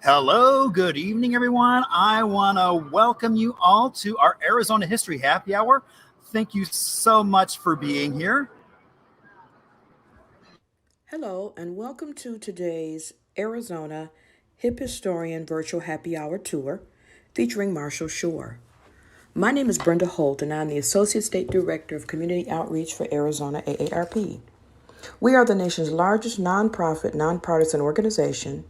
Hello, good evening, everyone. I want to welcome you all to our Arizona History Happy Hour. Thank you so much for being here. Hello, and welcome to today's Arizona Hip Historian Virtual Happy Hour Tour featuring Marshall Shore. My name is Brenda Holt, and I'm the Associate State Director of Community Outreach for Arizona AARP. We are the nation's largest nonprofit, nonpartisan organization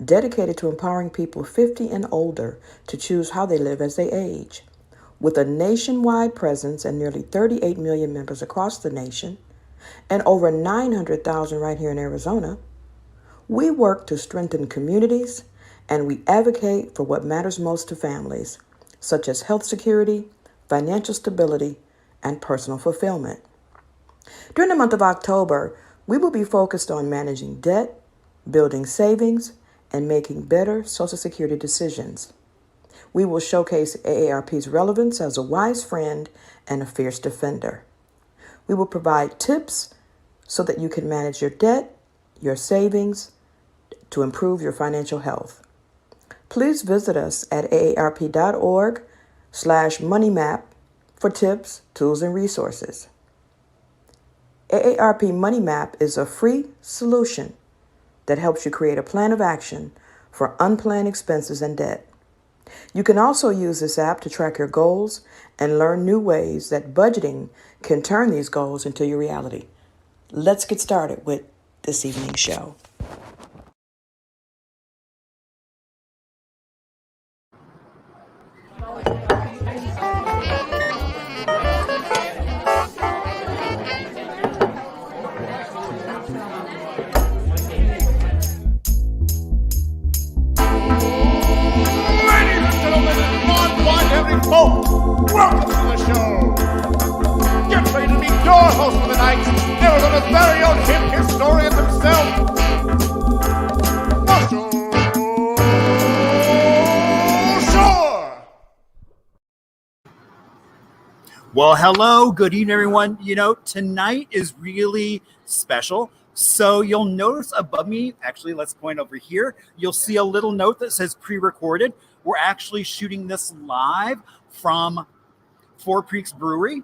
dedicated to empowering people 50 and older to choose how they live as they age. With a nationwide presence and nearly 38 million members across the nation, and over 900,000 right here in Arizona, we work to strengthen communities and we advocate for what matters most to families, such as health security, financial stability, and personal fulfillment. During the month of October, we will be focused on managing debt, building savings, and making better Social Security decisions. We will showcase AARP's relevance as a wise friend and a fierce defender. We will provide tips so that you can manage your debt, your savings, to improve your financial health. Please visit us at aarp.org/moneymap for tips, tools, and resources. AARP Money Map is a free solution that helps you create a plan of action for unplanned expenses and debt. You can also use this app to track your goals and learn new ways that budgeting can turn these goals into your reality. Let's get started with this evening's show. Ladies and gentlemen, non-binary folk, welcome to the show. Get ready to meet your host for the night, Arizona's very own hip historian himself, Marshall Shore. Well, hello, good evening, everyone. Tonight is really special. So you'll notice above me, actually, let's point over here. You'll see a little note that says pre-recorded. We're actually shooting this live from Four Creeks Brewery.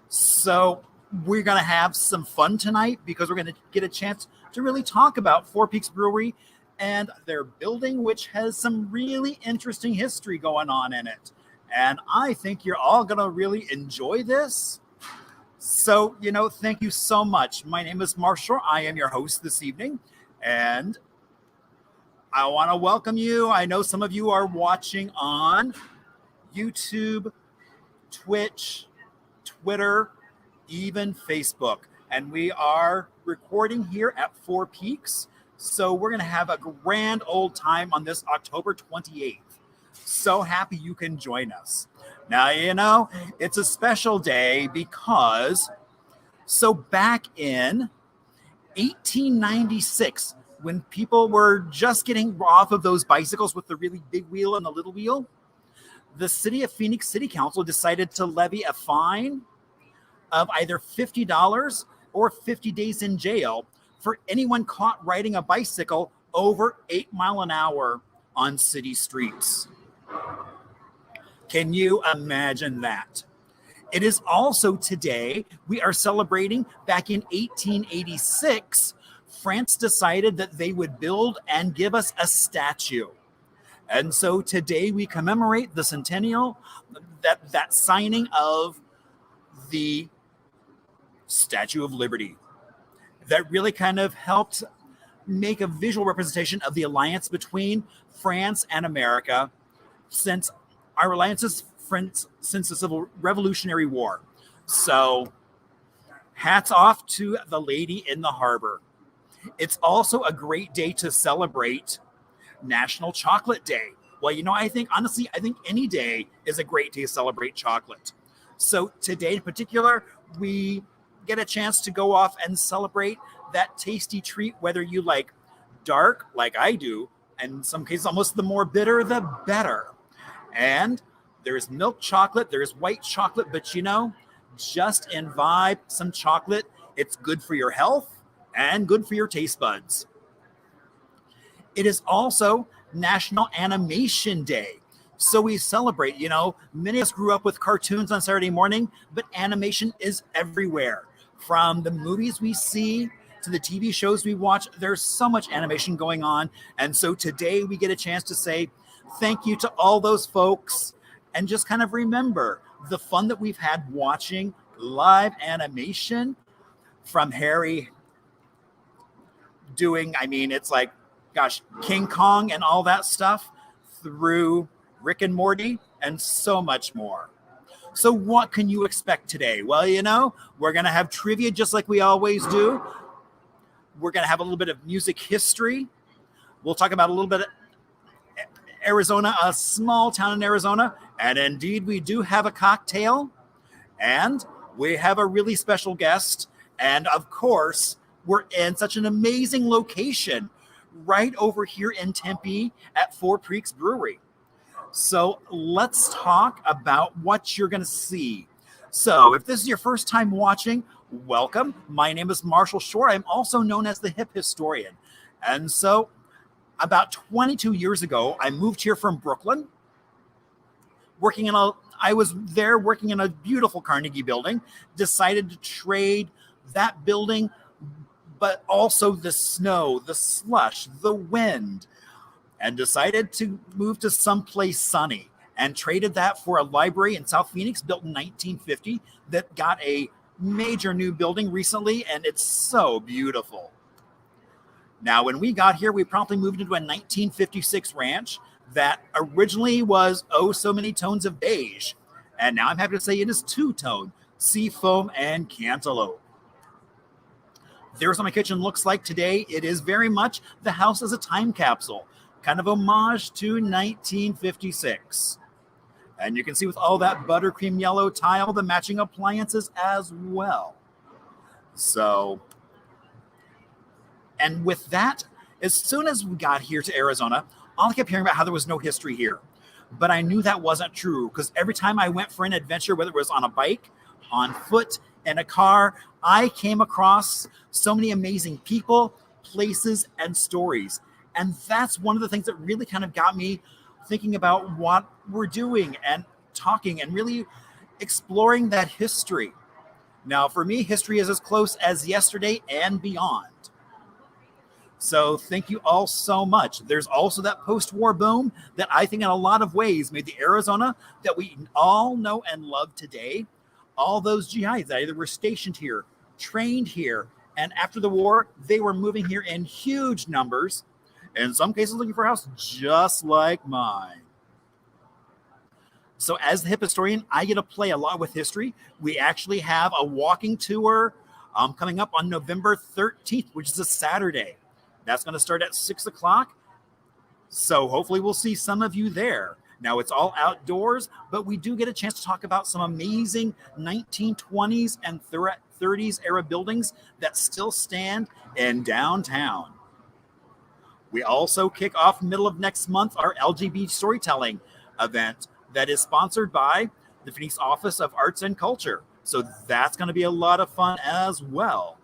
So we're going to have some fun tonight because we're going to get a chance to really talk about Four Peaks Brewery and their building, which has some really interesting history going on in it. And I think you're all going to really enjoy this. So, thank you so much. My name is Marshall. I am your host this evening. And I want to welcome you. I know some of you are watching on YouTube, Twitch, Twitter, even Facebook. And we are recording here at Four Peaks. So we're going to have a grand old time on this October 28th. So happy you can join us. Now, it's a special day because back in 1896, when people were just getting off of those bicycles with the really big wheel and the little wheel, the city of Phoenix City Council decided to levy a fine of either $50 or 50 days in jail for anyone caught riding a bicycle over 8 miles an hour on city streets. Can you imagine that? It is also today, we are celebrating back in 1886, France decided that they would build and give us a statue. And so today we commemorate the centennial, that signing of the Statue of Liberty. That really kind of helped make a visual representation of the alliance between France and America since our alliances since the Civil Revolutionary War. So hats off to the lady in the harbor. It's also a great day to celebrate National Chocolate Day. Well, I think any day is a great day to celebrate chocolate. So today in particular, we get a chance to go off and celebrate that tasty treat, whether you like dark, like I do, and in some cases almost the more bitter, the better. And there's milk chocolate, there's white chocolate, but just imbibe some chocolate. It's good for your health and good for your taste buds. It is also National Animation Day. So we celebrate, many of us grew up with cartoons on Saturday morning, but animation is everywhere. From the movies we see to the TV shows we watch, there's so much animation going on. And so today we get a chance to say thank you to all those folks and just kind of remember the fun that we've had watching live animation from Harry doing, it's like, gosh, King Kong and all that stuff, through Rick and Morty and so much more. So what can you expect today? Well, we're going to have trivia just like we always do. We're going to have a little bit of music history. We'll talk about a little bit of Arizona, a small town in Arizona. And indeed, we do have a cocktail. And we have a really special guest. And of course, we're in such an amazing location right over here in Tempe at Four Creeks Brewery. So let's talk about what you're going to see. So if this is your first time watching, welcome. My name is Marshall Shore. I'm also known as the Hip Historian. And so about 22 years ago, I moved here from Brooklyn, I was there working in a beautiful Carnegie building, decided to trade that building, but also the snow, the slush, the wind, and decided to move to someplace sunny and traded that for a library in South Phoenix built in 1950 that got a major new building recently, and it's so beautiful. Now, when we got here, we promptly moved into a 1956 ranch that originally was so many tones of beige. And now I'm happy to say it is two-tone, seafoam and cantaloupe. There's what my kitchen looks like today. It is very much the house as a time capsule, kind of homage to 1956. And you can see with all that buttercream yellow tile, the matching appliances as well. So, and with that, as soon as we got here to Arizona, all I kept hearing about how there was no history here. But I knew that wasn't true, because every time I went for an adventure, whether it was on a bike, on foot, in a car, I came across so many amazing people, places, and stories. And that's one of the things that really kind of got me thinking about what we're doing and talking and really exploring that history. Now, for me, history is as close as yesterday and beyond. So thank you all so much. There's also that post-war boom that I think in a lot of ways made the Arizona that we all know and love today. All those GIs that either were stationed here, trained here, and after the war, they were moving here in huge numbers, in some cases looking for a house just like mine. So as the hip historian, I get to play a lot with history. We actually have a walking tour coming up on November 13th, which is a Saturday. That's going to start at 6 o'clock. So hopefully we'll see some of you there. Now, it's all outdoors, but we do get a chance to talk about some amazing 1920s and 30s era buildings that still stand in downtown. We also kick off middle of next month our LGBT storytelling event that is sponsored by the Phoenix Office of Arts and Culture. So that's going to be a lot of fun as well.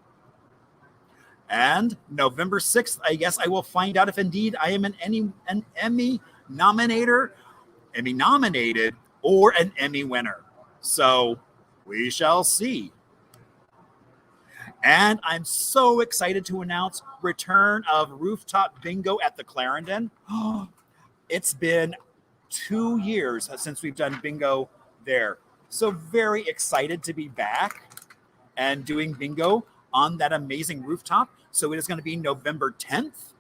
And November 6th, I guess I will find out if indeed I am an Emmy nominated or an Emmy winner. So we shall see. And I'm so excited to announce return of Rooftop Bingo at the Clarendon. It's been 2 years since we've done bingo there. So very excited to be back and doing bingo on that amazing rooftop. So it is going to be November 10th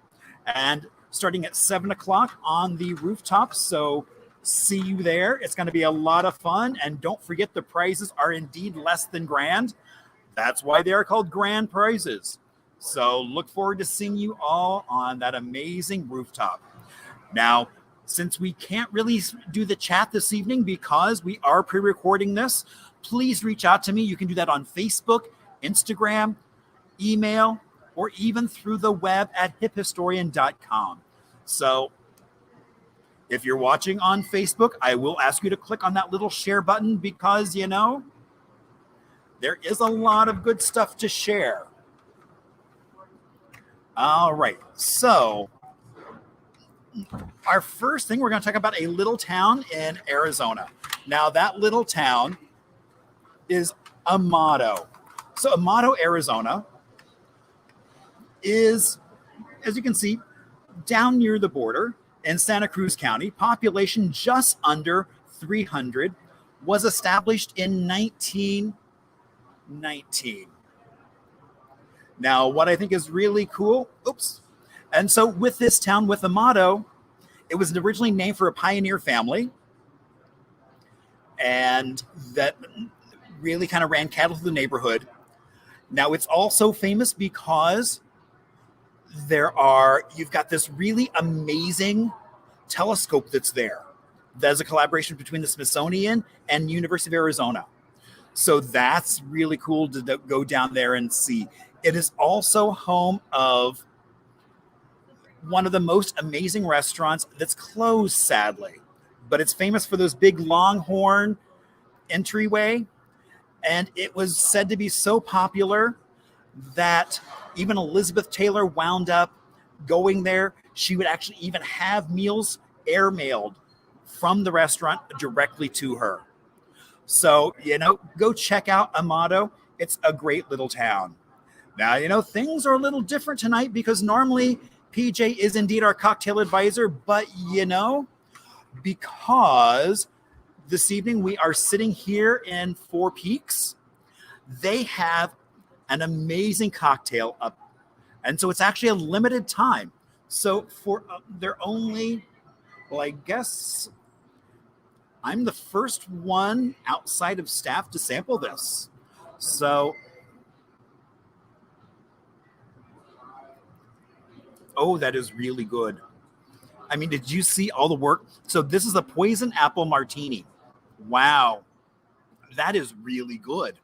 and starting at 7 o'clock on the rooftop. So see you there. It's going to be a lot of fun. And don't forget, the prizes are indeed less than grand. That's why they are called grand prizes. So look forward to seeing you all on that amazing rooftop. Now, since we can't really do the chat this evening because we are pre-recording this, please reach out to me. You can do that on Facebook, Instagram, email, or even through the web at hiphistorian.com. So if you're watching on Facebook, I will ask you to click on that little share button because, there is a lot of good stuff to share. All right. So our first thing, we're going to talk about a little town in Arizona. Now, that little town is Amado. So Amado, Arizona is, as you can see, down near the border in Santa Cruz County. Population just under 300. Was established in 1919. Now, what I think is really cool, and so with this town, with Amado, it was originally named for a pioneer family, and that really kind of ran cattle through the neighborhood. Now, it's also famous because you've got this really amazing telescope that's there. That's a collaboration between the Smithsonian and University of Arizona. So that's really cool to go down there and see. It is also home of one of the most amazing restaurants that's closed, sadly. But it's famous for those big Longhorn entryway. And it was said to be so popular that even Elizabeth Taylor wound up going there. She would actually even have meals airmailed from the restaurant directly to her. So, go check out Amado. It's a great little town. Now, things are a little different tonight because normally PJ is indeed our cocktail advisor, but because this evening we are sitting here in Four Peaks, they have an amazing cocktail up. And so it's actually a limited time. So they're only, I guess I'm the first one outside of staff to sample this. So, that is really good. I mean, did you see all the work? So this is a poison apple martini. Wow. That is really good.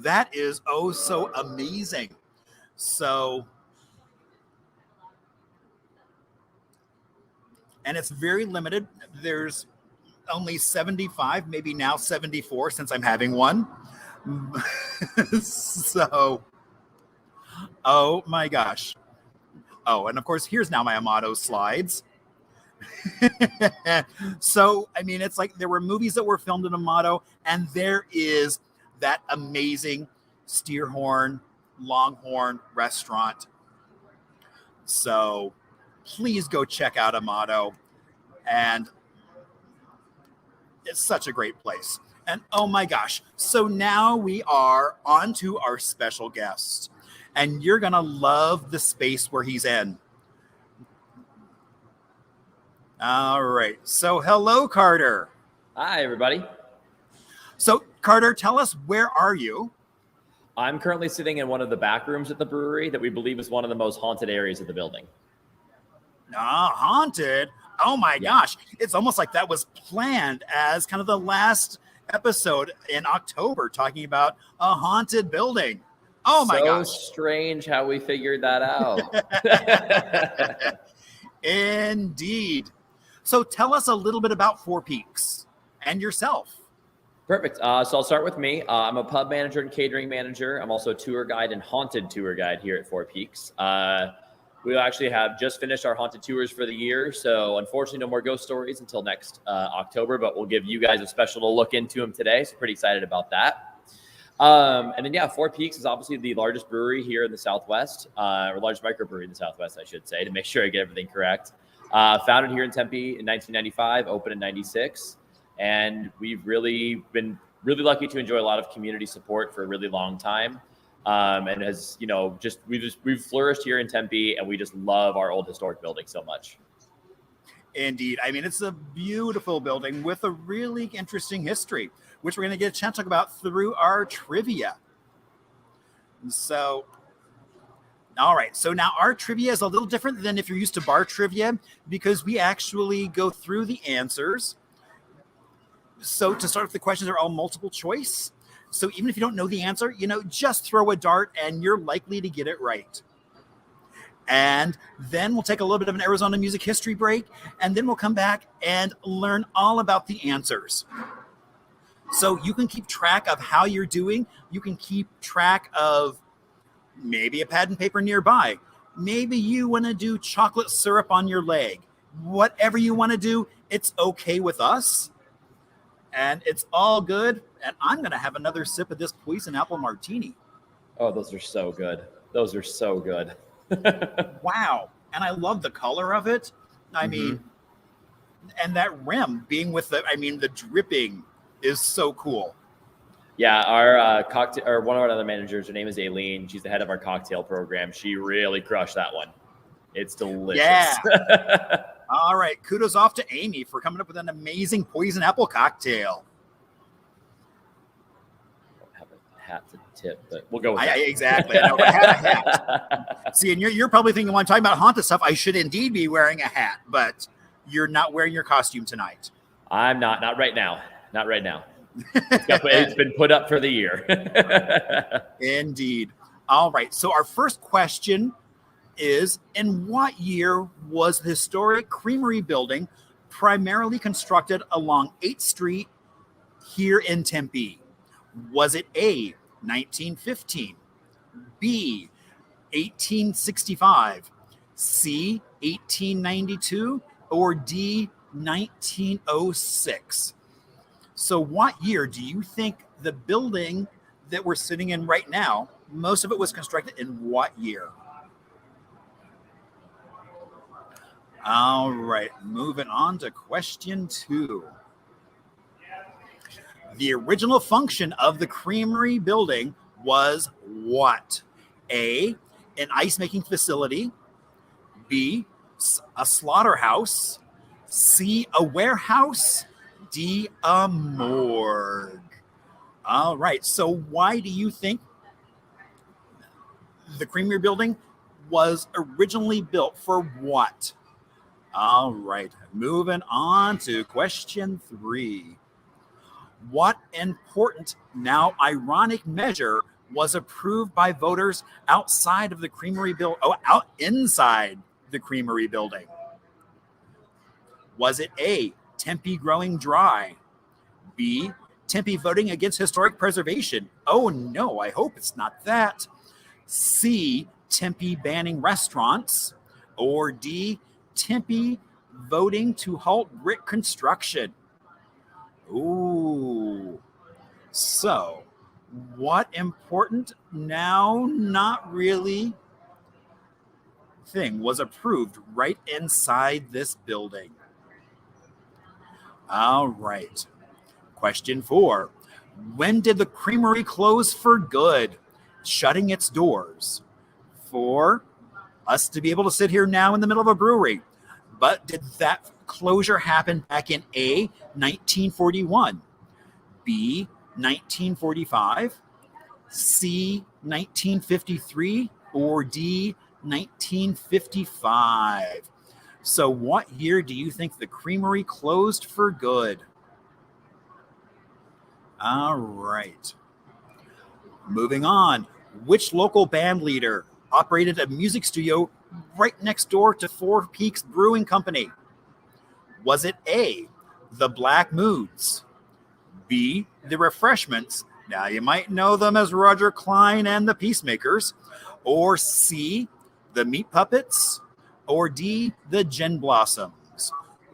That is so amazing. So, and it's very limited. There's only 75, maybe now 74 since I'm having one. So, oh my gosh. Oh, and of course, here's now my Amado slides. So, I mean, it's like there were movies that were filmed in Amado, and there is that amazing Steerhorn Longhorn restaurant. So, please go check out Amado. And it's such a great place. And oh my gosh. So now we are on to our special guest. And you're going to love the space where he's in. All right. So hello, Carter. Hi, everybody. So Carter, tell us, where are you? I'm currently sitting in one of the back rooms at the brewery that we believe is one of the most haunted areas of the building. Haunted? Oh my gosh. It's almost like that was planned as kind of the last episode in October, talking about a haunted building. Oh my gosh. So strange how we figured that out. Indeed. So tell us a little bit about Four Peaks and yourself. Perfect. So I'll start with me. I'm a pub manager and catering manager. I'm also a tour guide and haunted tour guide here at Four Peaks. We actually have just finished our haunted tours for the year. So unfortunately, no more ghost stories until next October, but we'll give you guys a special look into them today. So pretty excited about that. And then, Four Peaks is obviously the largest brewery here in the Southwest, or largest microbrewery in the Southwest, I should say, to make sure I get everything correct. Founded here in Tempe in 1995, opened in 96. And we've really been really lucky to enjoy a lot of community support for a really long time. And as you know, we've flourished here in Tempe, and we just love our old historic building so much. Indeed. I mean, it's a beautiful building with a really interesting history, which we're going to get a chance to talk about through our trivia. So, all right. So now our trivia is a little different than if you're used to bar trivia, because we actually go through the answers. So to start with, the questions are all multiple choice. So even if you don't know the answer, just throw a dart and you're likely to get it right. And then we'll take a little bit of an Arizona music history break, and then we'll come back and learn all about the answers. So you can keep track of how you're doing. You can keep track of maybe a pad and paper nearby. Maybe you want to do chocolate syrup on your leg. whatever you want to do, it's okay with us. And it's all good. And I'm going to have another sip of this poison apple martini. Oh, those are so good. Those are so good. Wow. And I love the color of it. I mean, and that rim being with the dripping is so cool. Yeah, our cocktail, or one of our other managers, her name is Aileen. She's the head of our cocktail program. She really crushed that one. It's delicious. Yeah. All right. Kudos off to Amy for coming up with an amazing poison apple cocktail. I don't have a hat to tip, but we'll go with that. Exactly. I know. I had a hat. See, and you're probably thinking, when I'm talking about haunted stuff, I should indeed be wearing a hat, but you're not wearing your costume tonight. I'm not. Not right now. Not right now. It's been put up for the year. Indeed. All right. So our first question is, in what year was the historic Creamery building primarily constructed along 8th Street here in Tempe? Was it A, 1915, B, 1865, C, 1892, or D, 1906? So what year do you think the building that we're sitting in right now, most of it was constructed in what year? All right, moving on to question 2. The original function of the Creamery building was what? A, an ice-making facility, B, a slaughterhouse, C, a warehouse, D, a morgue. All right, so why do you think the Creamery building was originally built? For what? All right, moving on to question 3. What important, now ironic measure was approved by voters outside of the Creamery building? Out inside the Creamery building. Was it A, Tempe Going Dry, B, Tempe voting against historic preservation? Oh no, I hope it's not that. C, Tempe banning restaurants, or D, Tempe voting to halt brick construction? Ooh. So, what important, now not really, thing was approved right inside this building? All right. Question 4. When did the Creamery close for good, shutting its doors? For us to be able to sit here now in the middle of a brewery. But did that closure happen back in A, 1941, B, 1945, C, 1953, or D, 1955? So what year do you think the Creamery closed for good? All right. Moving on. Which local band leader operated a music studio right next door to Four Peaks Brewing Company? Was it A, the Black Moods, B, the Refreshments, now you might know them as Roger Klein and the Peacemakers, or C, the Meat Puppets, or D, the Gin Blossoms?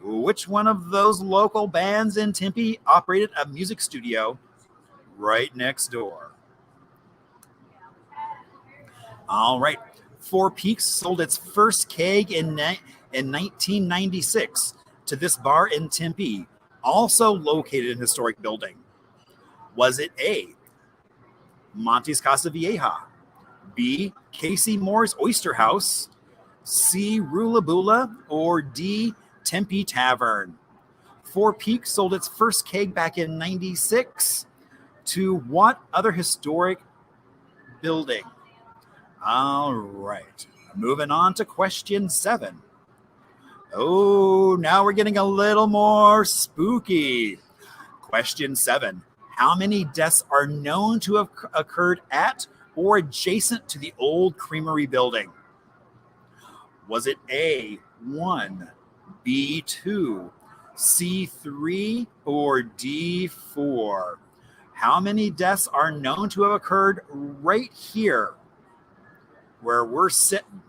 Which one of those local bands in Tempe operated a music studio right next door? All right. Four Peaks sold its first keg in 1996 to this bar in Tempe, also located in a historic building. Was it A, Monte's Casa Vieja, B, Casey Moore's Oyster House, C, Rula Bula, or D, Tempe Tavern? Four Peaks sold its first keg back in 96 to what other historic building? All right. Moving on to question 7. Oh, now we're getting a little more spooky. Question 7. How many deaths are known to have occurred at or adjacent to the old Creamery building? Was it A, 1, B, 2, C, 3, or D, 4? How many deaths are known to have occurred right here where we're sitting,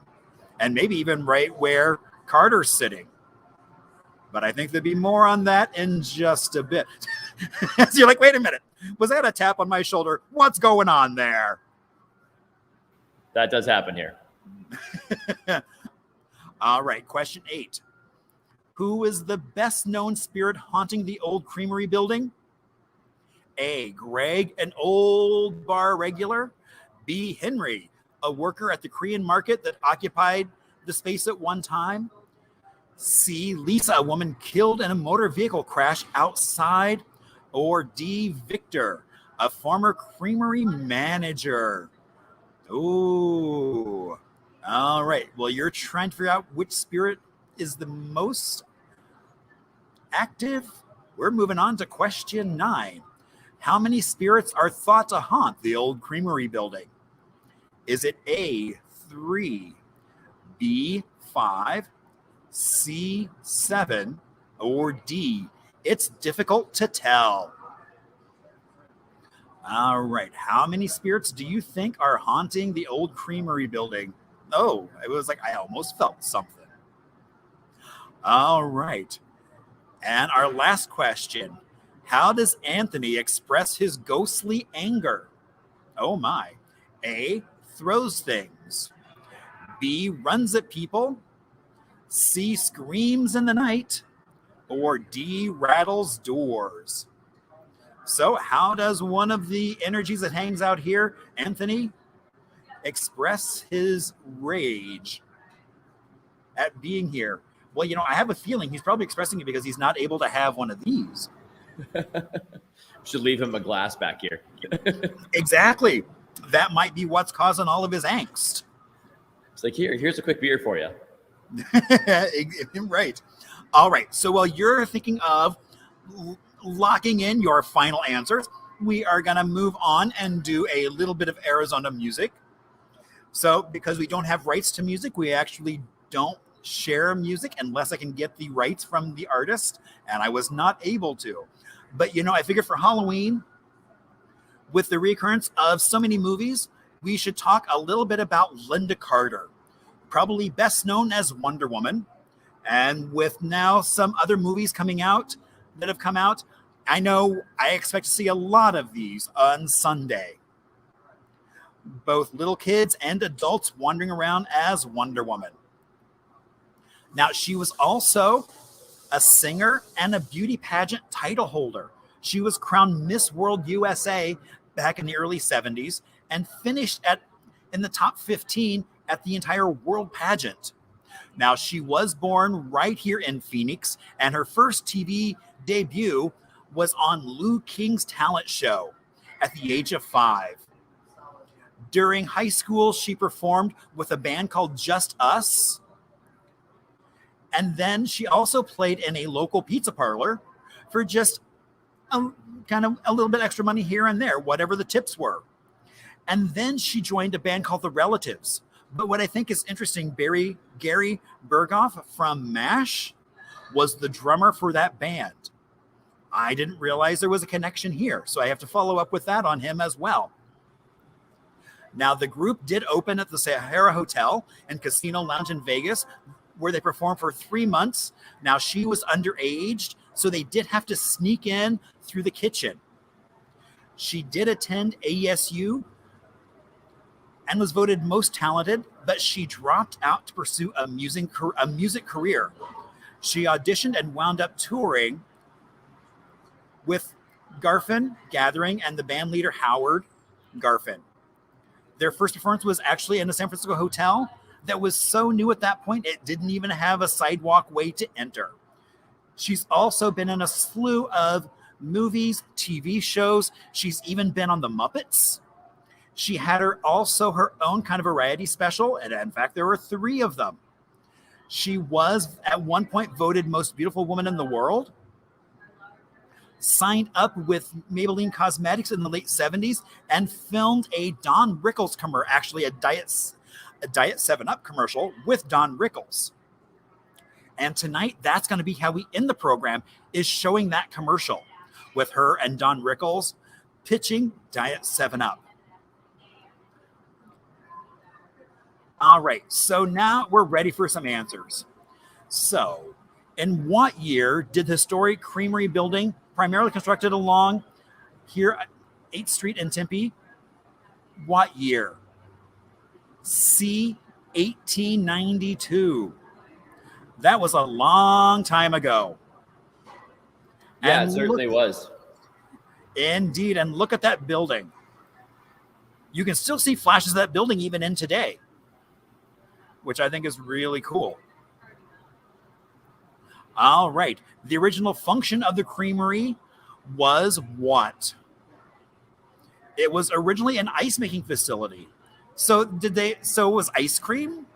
and maybe even right where Carter's sitting? But I think there'd be more on that in just a bit. So you're like, wait a minute. Was that a tap on my shoulder? What's going on there? That does happen here. All right, question 8. Who is the best known spirit haunting the old Creamery building? A. Greg, an old bar regular. B. Henry, a worker at the Korean market that occupied the space at one time. C. Lisa, a woman killed in a motor vehicle crash outside. Or D. Victor, a former Creamery manager. Ooh. All right. Well, you're trying to figure out which spirit is the most active. We're moving on to question 9. How many spirits are thought to haunt the old Creamery building? Is it A, 3, B, 5, C, 7, or D, it's difficult to tell? All right. How many spirits do you think are haunting the old Creamery building? Oh, it was like I almost felt something. All right. And our last question. How does Anthony express his ghostly anger? Oh my. A, throws things. B, runs at people. C, screams in the night. Or D, rattles doors. So how does one of the energies that hangs out here, Anthony, express his rage at being here? Well, I have a feeling he's probably expressing it because he's not able to have one of these. Should leave him a glass back here. Exactly. That might be what's causing all of his angst. It's like, here's a quick beer for you. Right. All right. So while you're thinking of locking in your final answers, we are going to move on and do a little bit of Arizona music. So because we don't have rights to music, we actually don't share music unless I can get the rights from the artist, and I was not able to. But I figured for Halloween, with the recurrence of so many movies, we should talk a little bit about Linda Carter, probably best known as Wonder Woman. And with now some other movies coming out that have come out, I know I expect to see a lot of these on Sunday. Both little kids and adults wandering around as Wonder Woman. Now, she was also a singer and a beauty pageant title holder. She was crowned Miss World USA back in the early 70s and finished in the top 15 at the entire world pageant. Now, she was born right here in Phoenix, and her first TV debut was on Lou King's talent show at the age of 5. During high school, she performed with a band called Just Us. And then she also played in a local pizza parlor for just kind of a little bit extra money here and there, whatever the tips were. And then she joined a band called The Relatives. But what I think is interesting, Gary Berghoff from MASH was the drummer for that band. I didn't realize there was a connection here, so I have to follow up with that on him as well. Now, the group did open at the Sahara Hotel and Casino Lounge in Vegas, where they performed for 3 months. Now, she was underage, so they did have to sneak in through the kitchen. She did attend ASU and was voted most talented, but she dropped out to pursue a music career. She auditioned and wound up touring with Garfin Gathering and the band leader Howard Garfin. Their first performance was actually in a San Francisco hotel that was so new at that point, it didn't even have a sidewalk way to enter. She's also been in a slew of movies, TV shows. She's even been on The Muppets. She had also her own kind of variety special, and in fact, there were 3 of them. She was at one point voted most beautiful woman in the world, signed up with Maybelline Cosmetics in the late 70s, and filmed a Don Rickles commercial, actually a Diet 7-Up commercial with Don Rickles. And tonight, that's going to be how we end the program, is showing that commercial with her and Don Rickles pitching Diet 7-Up. All right, so now we're ready for some answers. So, In what year did the historic Creamery building, primarily constructed along here at 8th Street in Tempe, what year? C, 1892. That was a long time ago. Yeah, And it certainly was. Indeed. And look at that building. You can still see flashes of that building even in today, which I think is really cool. All right. The original function of the Creamery was what? It was originally an ice making facility. So it was ice cream?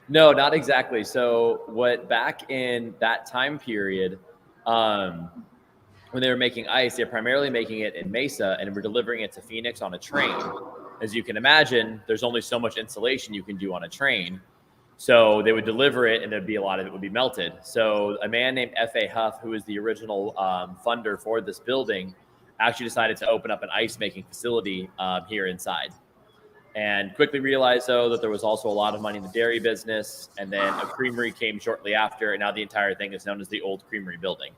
No, not exactly. So back in that time period, when they were making ice, they're primarily making it in Mesa and we're delivering it to Phoenix on a train. As you can imagine, there's only so much insulation you can do on a train. So they would deliver it and there'd be a lot of it would be melted. So a man named F.A. Huff, who was the original funder for this building, actually decided to open up an ice making facility here inside. And quickly realized, though, that there was also a lot of money in the dairy business. And then a creamery came shortly after. And now the entire thing is known as the old Creamery building.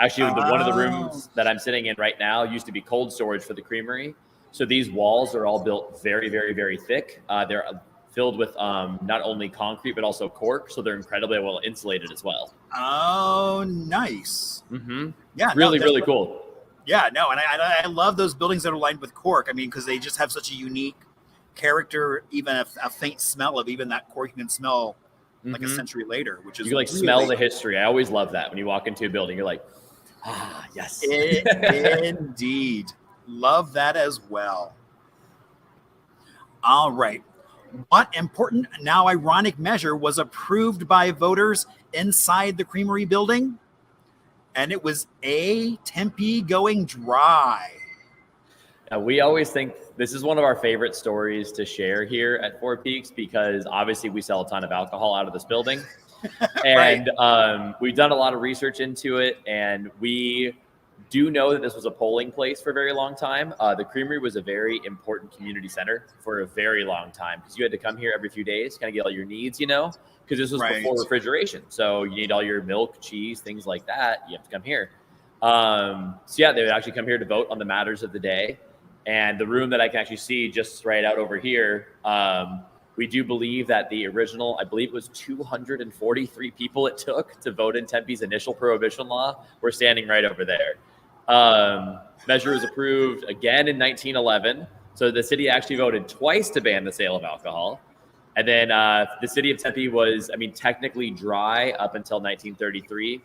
Actually, one of the rooms that I'm sitting in right now used to be cold storage for the creamery. So these walls are all built very, very, very thick. They're filled with not only concrete, but also cork. So they're incredibly well insulated as well. Oh, nice. Mm-hmm. Yeah, really, really cool. Yeah, no, and I love those buildings that are lined with cork. I mean, because they just have such a unique character, even a faint smell of even that cork you can smell like a century later, which is you like really smell the history. I always love that when you walk into a building, you're like, yes. Indeed. Love that as well. All right. What important, now ironic measure was approved by voters inside the Creamery building? And it was A, Tempe Going Dry. Now, we always think this is one of our favorite stories to share here at Four Peaks because obviously we sell a ton of alcohol out of this building. And we've done a lot of research into it, and we do know that this was a polling place for a very long time. The Creamery was a very important community center for a very long time because you had to come here every few days, kind of get all your needs, because this was before refrigeration. So you need all your milk, cheese, things like that. You have to come here. So yeah, they would actually come here to vote on the matters of the day. And the room that I can actually see just right out over here, we do believe that the original, I believe it was 243 people it took to vote in Tempe's initial prohibition law. We're standing right over there. Measure was approved again in 1911. So the city actually voted twice to ban the sale of alcohol. And then the city of Tempe was, technically dry up until 1933.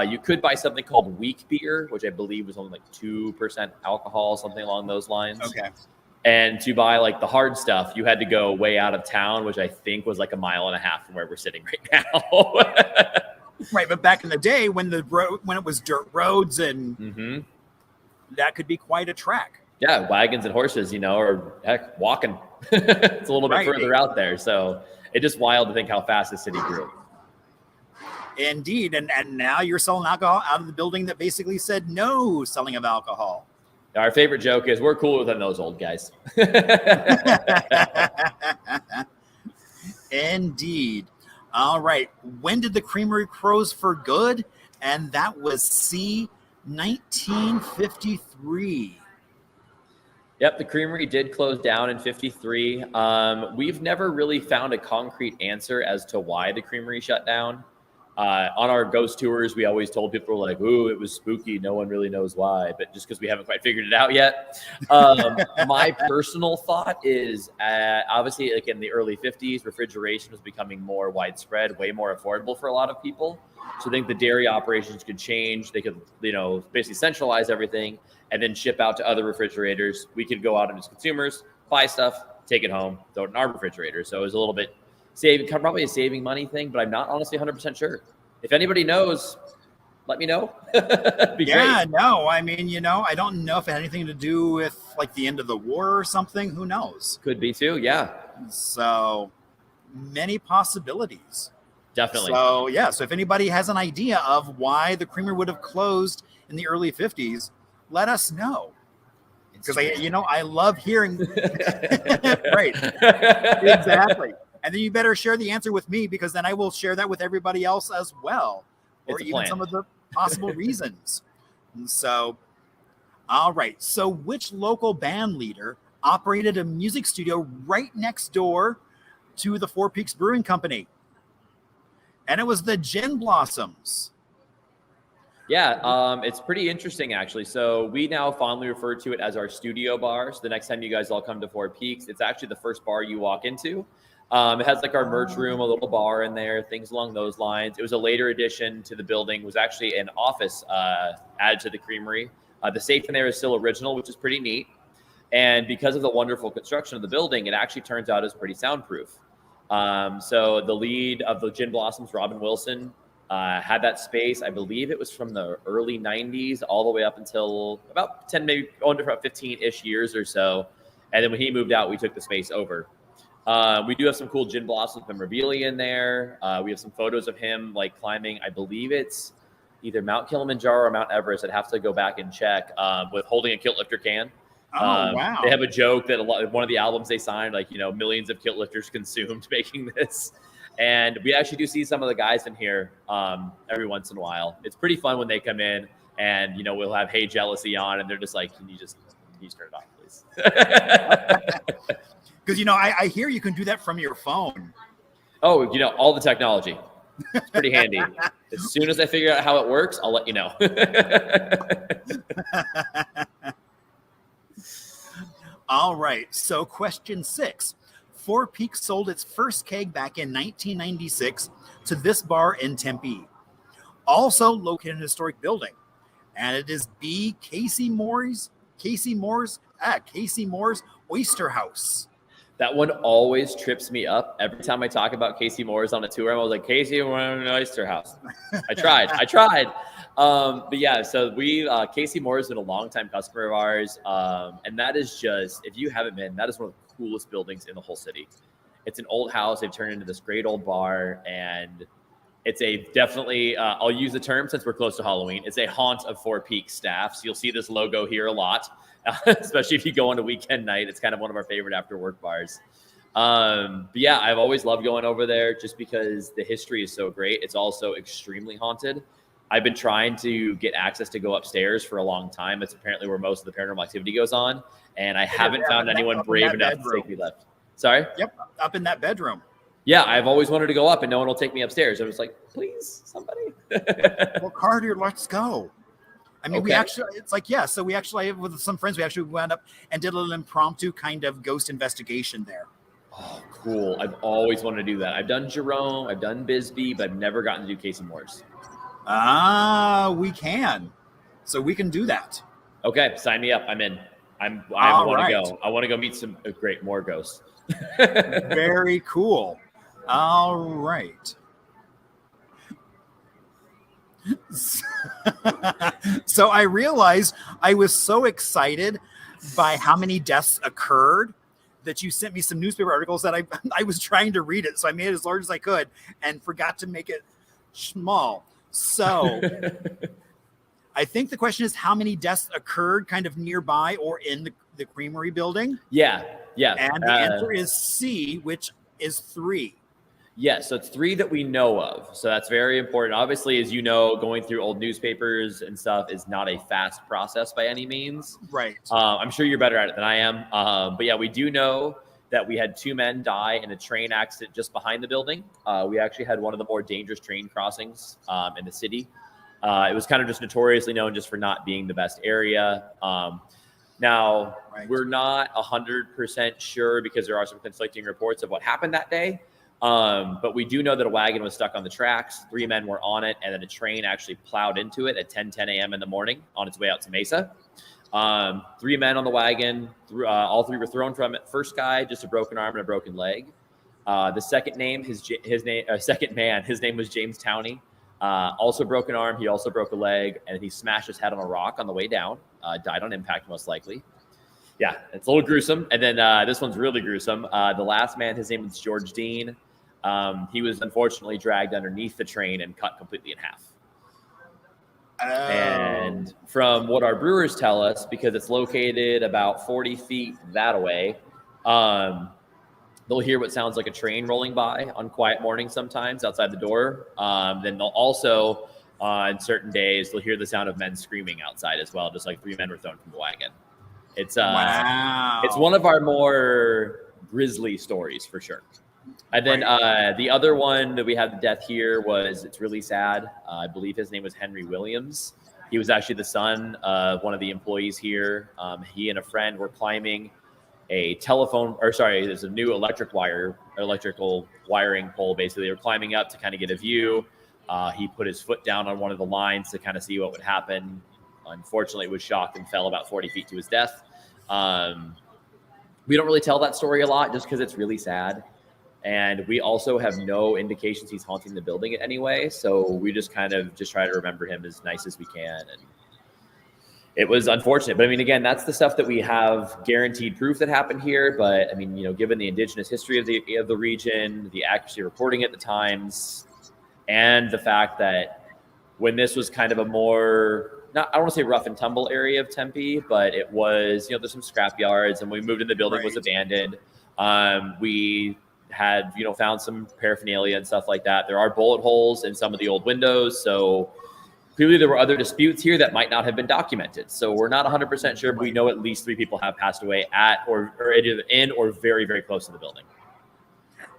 You could buy something called weak beer, which I believe was only like 2% alcohol, something along those lines. Okay. And to buy like the hard stuff, you had to go way out of town, which I think was like a mile and a half from where we're sitting right now. Right, but back in the day when it was dirt roads and that could be quite a trek. Yeah, wagons and horses, or heck, walking. It's a little bit further out there. So it's just wild to think how fast the city grew. Indeed, and now you're selling alcohol out of the building that basically said no selling of alcohol. Our favorite joke is we're cooler than those old guys. Indeed. All right. When did the Creamery close for good? And that was C, 1953. Yep, the Creamery did close down in 53. We've never really found a concrete answer as to why the Creamery shut down. On our ghost tours, we always told people like, ooh, it was spooky. No one really knows why, but just because we haven't quite figured it out yet. My personal thought is obviously like in the early 50s, refrigeration was becoming more widespread, way more affordable for a lot of people. So I think the dairy operations could change. They could, basically centralize everything and then ship out to other refrigerators. We could go out as consumers, buy stuff, take it home, throw it in our refrigerator. So it was a little bit probably a saving money thing, but I'm not honestly 100% sure. If anybody knows, let me know. Be great. No, I don't know if it had anything to do with like the end of the war or something. Who knows? Could be too, yeah. So many possibilities. Definitely. So if anybody has an idea of why the Creamery would have closed in the early 50s, let us know. Because I love hearing. Right. Exactly. And then you better share the answer with me, because then I will share that with everybody else as well, or even plan. some of the possible reasons. And so, all right. So which local band leader operated a music studio right next door to the Four Peaks Brewing Company? And it was the Gin Blossoms. Yeah, it's pretty interesting, actually. So we now fondly refer to it as our studio bar. So the next time you guys all come to Four Peaks, it's actually the first bar you walk into. It has like our merch room, a little bar in there, things along those lines. It was a later addition to the building. It was actually an office added to the Creamery. The safe in there is still original, which is pretty neat. And because of the wonderful construction of the building, it actually turns out is pretty soundproof. So the lead of the Gin Blossoms, Robin Wilson, had that space. I believe it was from the early 90s all the way up until about 10, maybe under about 15-ish years or so. And then when he moved out, we took the space over. We do have some cool Gin Blossoms memorabilia in there. We have some photos of him like climbing, I believe it's either Mount Kilimanjaro or Mount Everest. I'd have to go back and check, with holding a kilt lifter can. Wow. They have a joke that one of the albums they signed, like, millions of kilt lifters consumed making this. And we actually do see some of the guys in here every once in a while. It's pretty fun when they come in and, we'll have Hey Jealousy on, and they're just like, can you just turn it off, please? Because, I hear you can do that from your phone. Oh, all the technology. It's pretty handy. As soon as I figure out how it works, I'll let you know. All right. So question 6. Four Peaks sold its first keg back in 1996 to this bar in Tempe, also located in a historic building. And it is B. Casey Moore's Oyster House. That one always trips me up. Every time I talk about Casey Moore's on a tour, I was like, Casey Moore's Oyster House. I tried. But yeah, so Casey Moore's been a longtime customer of ours. And that is just, if you haven't been, that is one of the coolest buildings in the whole city. It's an old house. They've turned into this great old bar. And it's definitely, I'll use the term since we're close to Halloween, it's a haunt of Four Peaks staff. So you'll see this logo here a lot. Especially if you go on a weekend night. It's kind of one of our favorite after work bars. But yeah, I've always loved going over there just because the history is so great. It's also extremely haunted. I've been trying to get access to go upstairs for a long time. It's apparently where most of the paranormal activity goes on. And I haven't found anyone brave enough to take me left. Sorry? Yep, up in that bedroom. Yeah, I've always wanted to go up and no one will take me upstairs. I was like, please, somebody. Well, Carter, let's go. I mean, Okay. So we actually, with some friends, we actually went up and did a little impromptu kind of ghost investigation there. Oh, cool. I've always wanted to do that. I've done Jerome, I've done Bisbee, but I've never gotten to do Casey Moore's. We can. So we can do that. Okay, sign me up. I'm in. I want to go. I want to go meet some more ghosts. Very cool. All right. So I realized I was so excited by how many deaths occurred that you sent me some newspaper articles that I was trying to read it. So I made it as large as I could and forgot to make it small. So I think the question is how many deaths occurred kind of nearby or in the Creamery building? Yeah. And the answer is C, which is 3. Yes, so it's 3 that we know of. So that's very important. Obviously, as you know, going through old newspapers and stuff is not a fast process by any means. Right. I'm sure you're better at it than I am. But yeah, we do know that we had 2 men die in a train accident just behind the building. We actually had one of the more dangerous train crossings in the city. It was kind of just notoriously known just for not being the best area. Now, we're not 100% sure because there are some conflicting reports of what happened that day. But we do know that a wagon was stuck on the tracks. 3 men were on it, and then a train actually plowed into it at 10 a.m. in the morning on its way out to Mesa. 3 men on the wagon. All 3 were thrown from it. First guy, just a broken arm and a broken leg. The second man, his name was James Towney. Also broken arm. He also broke a leg, and he smashed his head on a rock on the way down. Died on impact, most likely. Yeah, it's a little gruesome. And then this one's really gruesome. The last man, his name was George Dean. He was unfortunately dragged underneath the train and cut completely in half. Oh. And from what our brewers tell us, because it's located about 40 feet that way, they'll hear what sounds like a train rolling by on quiet mornings sometimes outside the door. Then they'll also, on certain days, they'll hear the sound of men screaming outside as well, just like 3 men were thrown from the wagon. It's it's one of our more grisly stories for sure. And then the other one that we had the death here was, it's really sad. I believe his name was Henry Williams. He was actually the son of one of the employees here. He and a friend were climbing a there's a new electrical wiring pole. Basically, they were climbing up to kind of get a view. He put his foot down on one of the lines to kind of see what would happen. Unfortunately, was shocked and fell about 40 feet to his death. We don't really tell that story a lot just because it's really sad. And we also have no indications he's haunting the building in any way. So we just kind of try to remember him as nice as we can. And it was unfortunate. But I mean, again, that's the stuff that we have guaranteed proof that happened here. But I mean, given the indigenous history of the region, the accuracy of reporting at the times, and the fact that when this was kind of a more, I don't want to say rough and tumble area of Tempe, but it was, there's some scrap yards, and when we moved in, the building was abandoned. We had, found some paraphernalia and stuff like that. There are bullet holes in some of the old windows. So clearly there were other disputes here that might not have been documented. So we're not 100% sure, but we know at least 3 people have passed away at or in or very, very close to the building.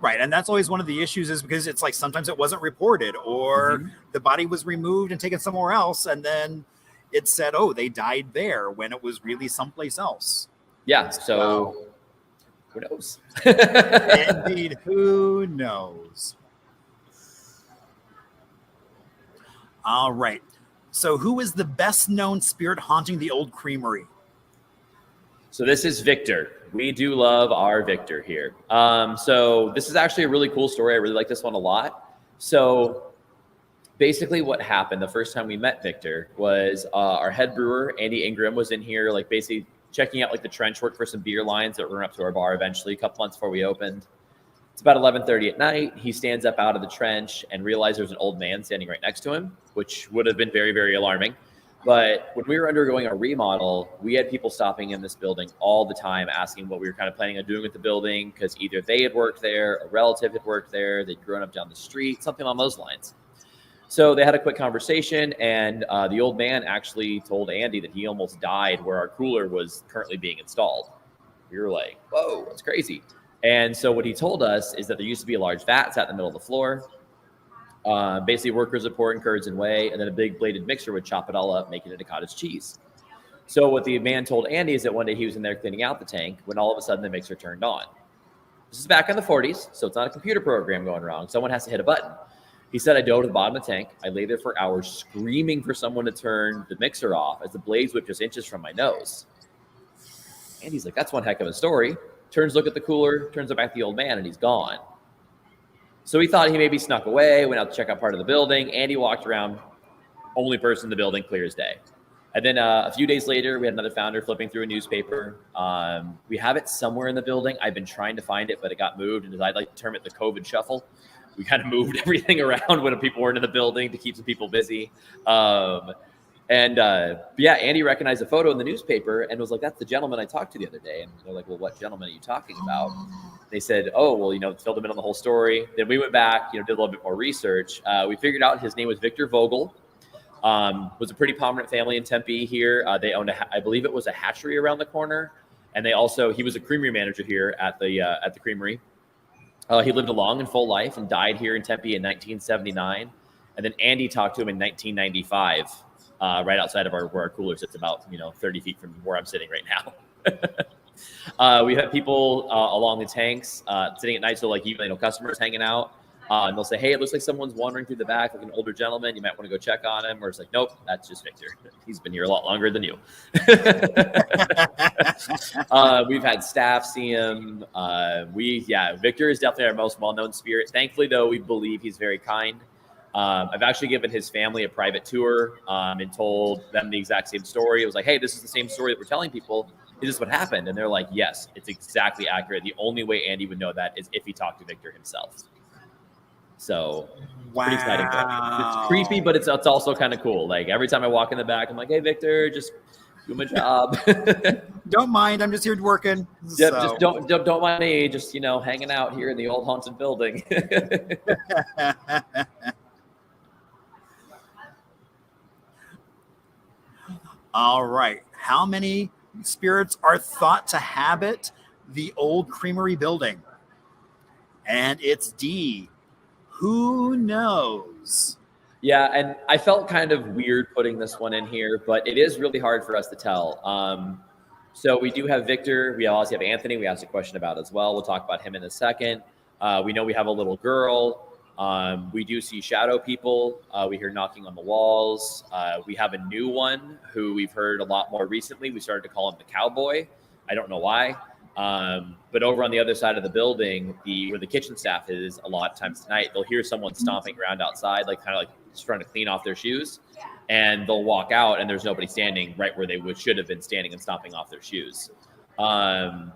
Right. And that's always one of the issues, is because it's like sometimes it wasn't reported, or the body was removed and taken somewhere else. And then it said, oh, they died there, when it was really someplace else. Yeah. So who knows? Indeed. Who knows? All right. So who is the best known spirit haunting the old creamery? So this is Victor. We do love our Victor here. So this is actually a really cool story. I really like this one a lot. So basically what happened the first time we met Victor was our head brewer, Andy Ingram, was in here, like basically checking out like the trench work for some beer lines that were up to our bar eventually a couple months before we opened. It's about 11:30 at night. He stands up out of the trench and realizes there's an old man standing right next to him, which would have been very, very alarming. But when we were undergoing a remodel, we had people stopping in this building all the time asking what we were kind of planning on doing with the building, because either they had worked there, a relative had worked there, they'd grown up down the street, something along those lines. So they had a quick conversation, and the old man actually told Andy that he almost died where our cooler was currently being installed. We were like, whoa, that's crazy. And so what he told us is that there used to be a large vat sat in the middle of the floor. Basically, workers would pour in curds and whey, and then a big bladed mixer would chop it all up, making it a cottage cheese. So what the man told Andy is that one day he was in there cleaning out the tank when all of a sudden the mixer turned on. This is back in the 40s, so it's not a computer program going wrong. Someone has to hit a button. He said, I dove to the bottom of the tank. I lay there for hours screaming for someone to turn the mixer off as the blades whipped just inches from my nose. Andy's like, that's one heck of a story. Turns, look at the cooler, turns it back to the old man, and he's gone. So he thought he maybe snuck away, went out to check out part of the building. Andy walked around, only person in the building, clear as day. And then a few days later, we had another founder flipping through a newspaper. We have it somewhere in the building. I've been trying to find it, but it got moved. And as I'd like to term it, the COVID shuffle. We kind of moved everything around when people weren't in the building to keep some people busy. Yeah, Andy recognized a photo in the newspaper and was like, that's the gentleman I talked to the other day. And they're like, well, what gentleman are you talking about? They said, oh, well, filled them in on the whole story. Then we went back, did a little bit more research. We figured out his name was Victor Vogel. Was a pretty prominent family in Tempe here. They owned, I believe it was a hatchery around the corner. And he was a creamery manager here at the creamery. He lived a long and full life and died here in Tempe in 1979. And then Andy talked to him in 1995. Right outside of where our cooler sits, about 30 feet from where I'm sitting right now. We have people along the tanks sitting at night, so like even customers hanging out, and they'll say, "Hey, it looks like someone's wandering through the back, like an older gentleman. You might want to go check on him." Or it's like, "Nope, that's just Victor. He's been here a lot longer than you." We've had staff see him. Victor is definitely our most well-known spirit. Thankfully, though, we believe he's very kind. I've actually given his family a private tour and told them the exact same story. It was like, hey, this is the same story that we're telling people. Is this what happened? And they're like, yes, it's exactly accurate. The only way Andy would know that is if he talked to Victor himself. So pretty exciting. It's creepy, but it's also kind of cool. Like every time I walk in the back, I'm like, hey, Victor, just do my job. Don't mind. I'm just here working. Yep, So. just don't mind me. Just hanging out here in the old haunted building. All right. How many spirits are thought to habit the old Creamery building? And it's D. Who knows? Yeah, and I felt kind of weird putting this one in here, but it is really hard for us to tell. So we do have Victor. We also have Anthony. We asked a question about as well. We'll talk about him in a second. We know we have a little girl. We do see shadow people. We hear knocking on the walls. We have a new one who we've heard a lot more recently. We started to call him the cowboy. I don't know why. But over on the other side of the building, where the kitchen staff is, a lot of times tonight, they'll hear someone stomping around outside, kind of just trying to clean off their shoes. And they'll walk out and there's nobody standing right where they should have been standing and stomping off their shoes.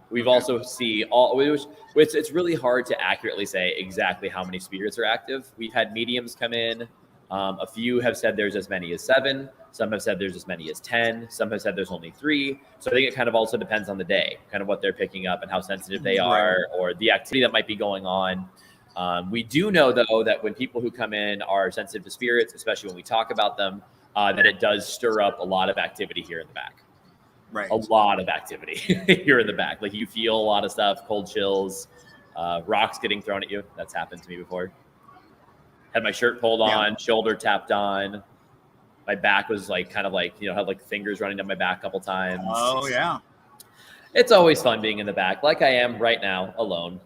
We've also it's really hard to accurately say exactly how many spirits are active. We've had mediums come in. A few have said there's as many as 7. Some have said there's as many as 10. Some have said there's only 3. So I think it kind of also depends on the day, kind of what they're picking up and how sensitive they are, or the activity that might be going on. We do know, though, that when people who come in are sensitive to spirits, especially when we talk about them, that it does stir up a lot of activity here in the back. Right. A lot of activity here in the back. You feel a lot of stuff, cold chills, rocks getting thrown at you. That's happened to me before. Had my shirt pulled on, shoulder tapped on. My back was had fingers running down my back a couple times. Oh, yeah. It's always fun being in the back, like I am right now, alone.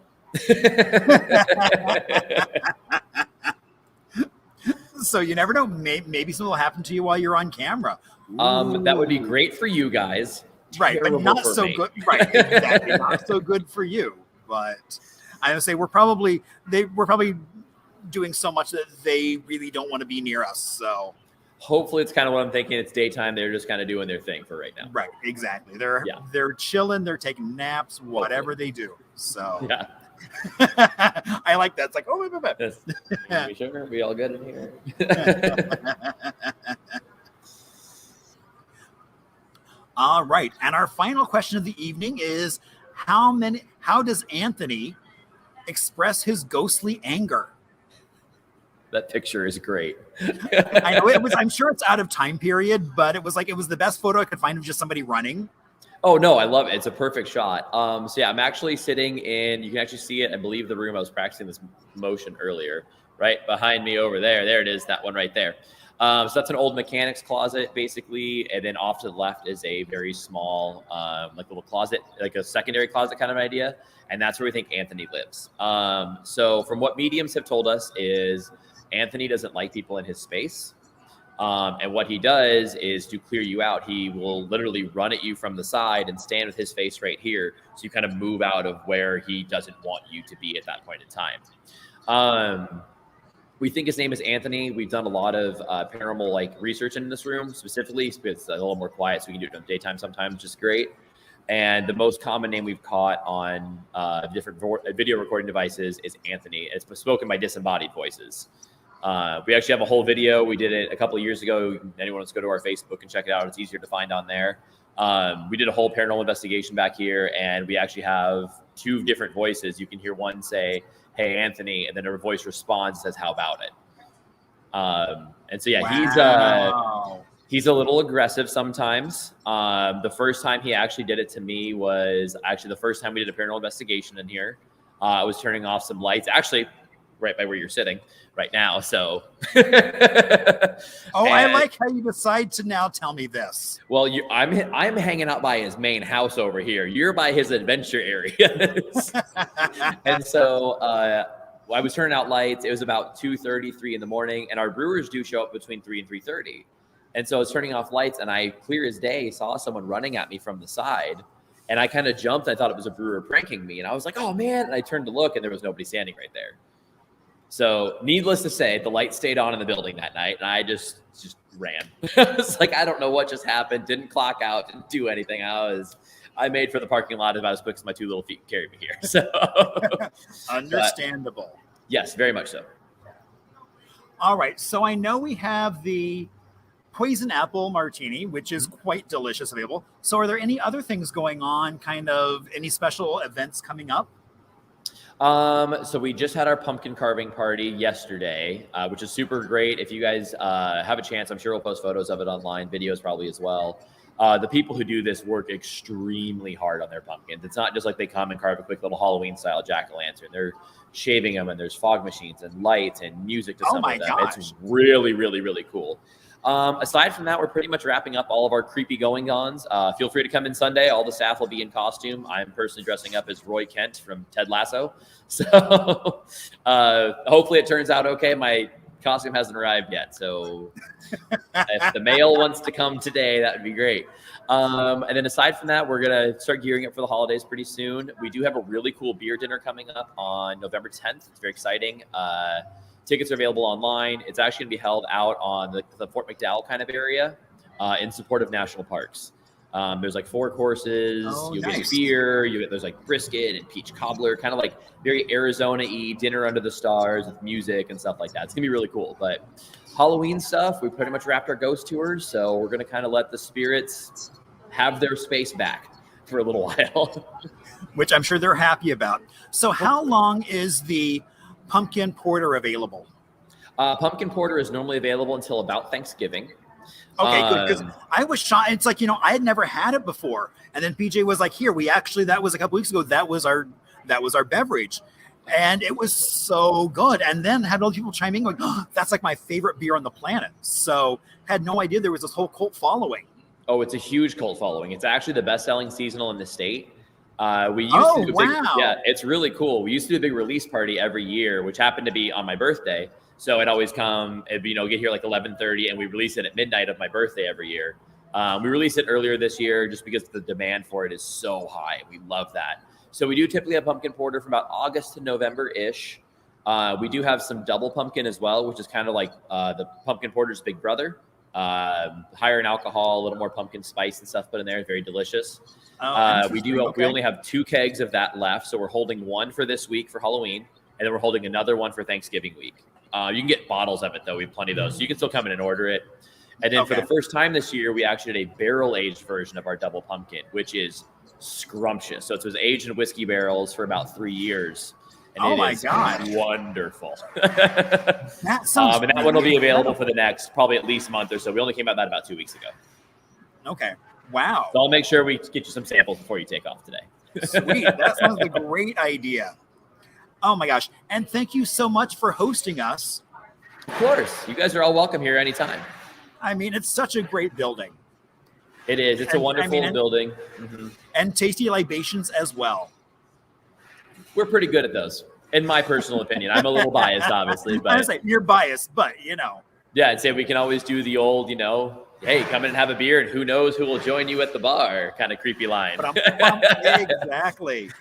So you never know. Maybe something will happen to you while you're on camera. That would be great for you guys. Right, but not so good. Right, exactly. Not so good for you. But I would say we're probably doing so much that they really don't want to be near us. So hopefully it's kind of what I'm thinking. It's daytime. They're just kind of doing their thing for right now. Right, exactly. They're chilling. They're taking naps. Whatever they do. So yeah. I like that. It's like, oh, wait. Yes. We sure? We all good in here? All right. And our final question of the evening is how does Anthony express his ghostly anger? That picture is great. I know I'm sure it's out of time period, but it was the best photo I could find of just somebody running. Oh, no, I love it. It's a perfect shot. So yeah, I'm actually sitting in, you can actually see it. I believe the room I was practicing this motion earlier, right behind me over there. There it is, that one right there. So that's an old mechanics closet, basically. And then off to the left is a very small, little closet, like a secondary closet kind of idea. And that's where we think Anthony lives. So from what mediums have told us is Anthony doesn't like people in his space. And what he does is to clear you out, he will literally run at you from the side and stand with his face right here. So you kind of move out of where he doesn't want you to be at that point in time. We think his name is Anthony. We've done a lot of paranormal research in this room specifically. It's a little more quiet, so we can do it in the daytime sometimes, which is great. And the most common name we've caught on different video recording devices is Anthony. It's spoken by disembodied voices. We actually have a whole video. We did it a couple of years ago. Anyone wants to go to our Facebook and check it out. It's easier to find on there. We did a whole paranormal investigation back here, and we actually have 2 different voices. You can hear one say, "Hey, Anthony," and then her voice responds, says, "How about it?" And so, yeah, wow. He's a little aggressive sometimes. The first time he actually did it to me was actually the first time we did a paranormal investigation in here. I was turning off some lights, actually right by where you're sitting right now. So, I like how you decide to now tell me this. Well, I'm hanging out by his main house over here. You're by his adventure areas, and so I was turning out lights. It was about 2:33 in the morning, and our brewers do show up between 3 and 3:30. And so I was turning off lights, and I, clear as day, saw someone running at me from the side. And I kind of jumped. I thought it was a brewer pranking me. And I was like, oh, man. And I turned to look, and there was nobody standing right there. So needless to say, the light stayed on in the building that night, and I just ran. It's like, I don't know what just happened. Didn't clock out. Didn't do anything. I made for the parking lot about as quick as my 2 little feet carried me here. So understandable. Yes, very much so. All right. So I know we have the poison apple martini, which is quite delicious, available. So are there any other things going on, kind of any special events coming up? So we just had our pumpkin carving party yesterday, which is super great. If you guys have a chance, I'm sure we'll post photos of it online, videos probably as well. The people who do this work extremely hard on their pumpkins. It's not just like they come and carve a quick little Halloween style jack-o'-lantern. They're shaving them, and there's fog machines and lights and music to some of them. Gosh. It's really, really, really cool. Aside from that, we're pretty much wrapping up all of our creepy going-ons. Feel free to come in Sunday. All the staff will be in costume. I'm personally dressing up as Roy Kent from Ted Lasso. So hopefully it turns out okay. My costume hasn't arrived yet. So if the mail wants to come today, that would be great. And then aside from that, we're going to start gearing up for the holidays pretty soon. We do have a really cool beer dinner coming up on November 10th. It's very exciting. Tickets are available online. It's actually going to be held out on the Fort McDowell kind of area in support of national parks. There's like 4 courses. You'll get beer. There's like brisket and peach cobbler, kind of like very Arizona-y dinner under the stars with music and stuff like that. It's going to be really cool. But Halloween stuff, we pretty much wrapped our ghost tours. So we're going to kind of let the spirits have their space back for a little while. Which I'm sure they're happy about. So how long is the pumpkin porter available? Pumpkin porter is normally available until about Thanksgiving. Okay, good. Because I was shocked. It's like, I had never had it before. And then PJ was like, here, that was a couple weeks ago. That was our beverage. And it was so good. And then had other people chime in going, oh, that's like my favorite beer on the planet. So had no idea there was this whole cult following. Oh, it's a huge cult following. It's actually the best-selling seasonal in the state. We used to do it's really cool. We used to do a big release party every year, which happened to be on my birthday. So I'd always come, get here like 11:30, and we release it at midnight of my birthday every year. We released it earlier this year just because the demand for it is so high. We love that. So we do typically have pumpkin porter from about August to November-ish. We do have some double pumpkin as well, which is kind of like the pumpkin porter's big brother. Higher in alcohol, a little more pumpkin spice and stuff put in there. It's very delicious. We only have 2 kegs of that left, so we're holding one for this week for Halloween, and then we're holding another one for Thanksgiving week. You can get bottles of it, though. We have plenty of those, so you can still come in and order it. And then for the first time this year, we actually did a barrel-aged version of our double pumpkin, which is scrumptious. So it was aged in whiskey barrels for about 3 years. And it is wonderful. That sounds and that one will be available for the next probably at least month or so. We only came out that about 2 weeks ago. Okay. Wow. So I'll make sure we get you some samples before you take off today. Sweet. That sounds like a great idea. Oh my gosh. And thank you so much for hosting us. Of course. You guys are all welcome here anytime. I mean, it's such a great building. It is. It's a wonderful building. Mm-hmm. And tasty libations as well. We're pretty good at those, in my personal opinion. I'm a little biased, obviously. But I was like, you're biased, but Yeah, I'd say we can always do the old, hey, come in and have a beer, and who knows who will join you at the bar kind of creepy line. Exactly.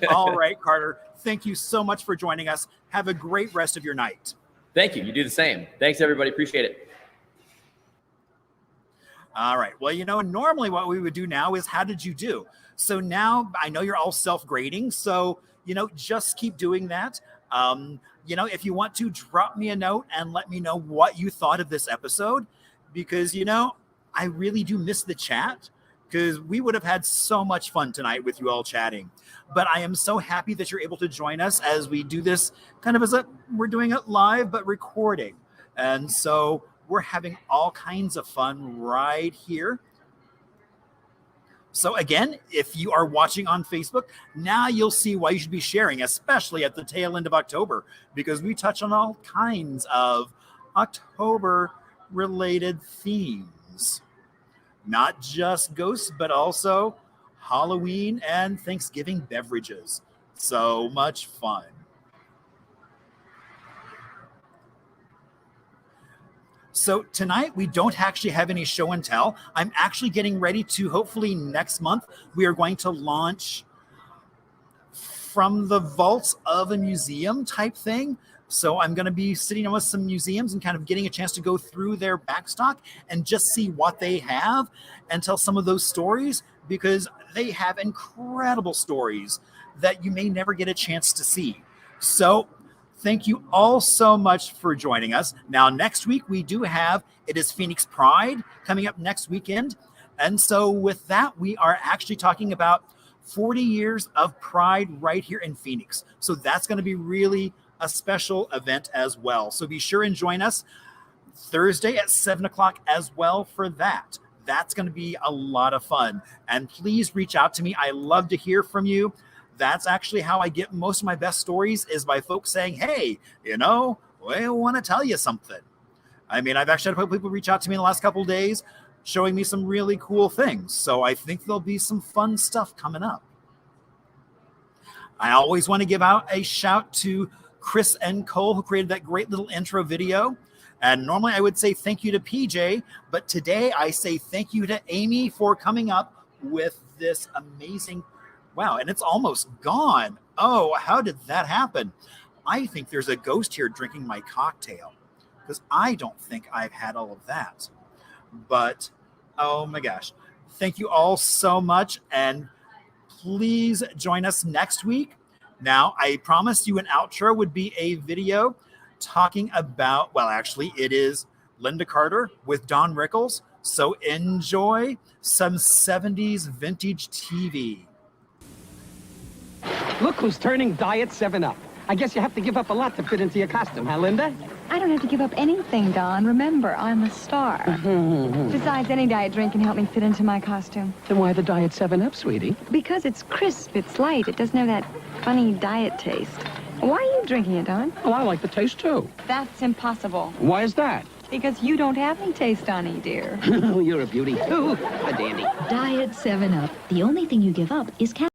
All right, Carter. Thank you so much for joining us. Have a great rest of your night. Thank you. You do the same. Thanks, everybody. Appreciate it. All right. Well, normally what we would do now is how did you do? So now I know you're all self-grading. So, just keep doing that. If you want to drop me a note and let me know what you thought of this episode, because, I really do miss the chat because we would have had so much fun tonight with you all chatting. But I am so happy that you're able to join us as we do this kind of we're doing it live, but recording. And so we're having all kinds of fun right here. So again, if you are watching on Facebook, now you'll see why you should be sharing, especially at the tail end of October, because we touch on all kinds of October-related themes. Not just ghosts, but also Halloween and Thanksgiving beverages. So much fun. So tonight we don't actually have any show and tell. I'm actually getting ready to, hopefully next month, we are going to launch from the vaults of a museum type thing. So I'm going to be sitting with some museums and kind of getting a chance to go through their backstock and just see what they have and tell some of those stories, because they have incredible stories that you may never get a chance to see. So Thank you all so much for joining us. Now, next week we do have, it is Phoenix Pride coming up next weekend. And so with that, we are actually talking about 40 years of Pride right here in Phoenix. So that's going to be really a special event as well. So be sure and join us Thursday at 7 o'clock as well for that. That's going to be a lot of fun. And please reach out to me. I love to hear from you. That's actually how I get most of my best stories, is by folks saying, hey, we want to tell you something. I mean, I've actually had people reach out to me in the last couple of days showing me some really cool things. So I think there'll be some fun stuff coming up. I always want to give out a shout to Chris and Cole, who created that great little intro video. And normally I would say thank you to PJ, but today I say thank you to Amy for coming up with this amazing, wow, and it's almost gone. Oh, how did that happen? I think there's a ghost here drinking my cocktail, because I don't think I've had all of that. But, oh my gosh. Thank you all so much, and please join us next week. Now, I promised you an outro would be a video talking about, well, actually, it is Linda Carter with Don Rickles. So enjoy some 70s vintage TV. Look who's turning Diet 7-Up. I guess you have to give up a lot to fit into your costume, huh, Linda? I don't have to give up anything, Don. Remember, I'm a star. Besides, any diet drink can help me fit into my costume. Then why the Diet 7-Up, sweetie? Because it's crisp, it's light, it doesn't have that funny diet taste. Why are you drinking it, Don? Oh, I like the taste, too. That's impossible. Why is that? Because you don't have any taste on me, dear. You're a beauty, too. A dandy. Diet 7-Up. The only thing you give up is calories.